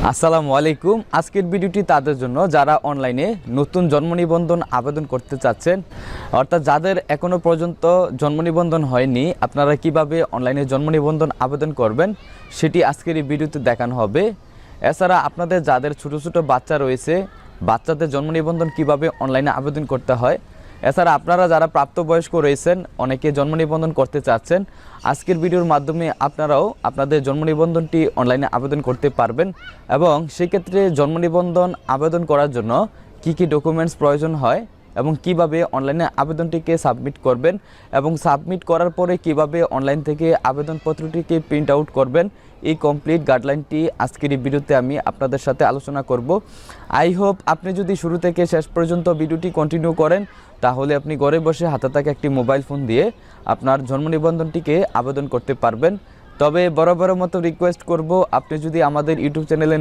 আসসালামু আলাইকুম। আজকের ভিডিওটি তাদের জন্য যারা অনলাইনে নতুন জন্ম নিবন্ধন আবেদন করতে চাচ্ছেন, অর্থাৎ যাদের এখনও পর্যন্ত জন্ম নিবন্ধন হয়নি, আপনারা কিভাবে অনলাইনে জন্ম নিবন্ধন আবেদন করবেন সেটি আজকের এই ভিডিওতে দেখানো হবে। এছাড়া আপনাদের যাদের ছোট ছোট বাচ্চা রয়েছে, বাচ্চাদের জন্ম নিবন্ধন কীভাবে অনলাইনে আবেদন করতে হয়, এছাড়া আপনারা যারা প্রাপ্তবয়স্ক রয়েছেন, অনেকে জন্ম নিবন্ধন করতে চাচ্ছেন, আজকের ভিডিওর মাধ্যমে আপনারাও আপনাদের জন্ম নিবন্ধনটি অনলাইনে আবেদন করতে পারবেন। এবং সেক্ষেত্রে জন্ম নিবন্ধন আবেদন করার জন্য কি কি ডকুমেন্টস প্রয়োজন হয় এবং কিভাবে অনলাইনে আবেদনটিকে সাবমিট করবেন এবং সাবমিট করার পরে কিভাবে অনলাইন থেকে আবেদনপত্রটিকে প্রিন্ট আউট করবেন, এই কমপ্লিট গাইডলাইনটি আজকের এই ভিডিওতে আমি আপনাদের সাথে আলোচনা করব। আই হোপ আপনি যদি শুরু থেকে শেষ পর্যন্ত ভিডিওটি কন্টিনিউ করেন, তাহলে আপনি ঘরে বসে হাতে থাকা একটি মোবাইল ফোন দিয়ে আপনার জন্ম নিবন্ধনটিকে আবেদন করতে পারবেন। তবে বরাবরের মতো রিকোয়েস্ট করব, আপনি যদি আমাদের ইউটিউব চ্যানেলে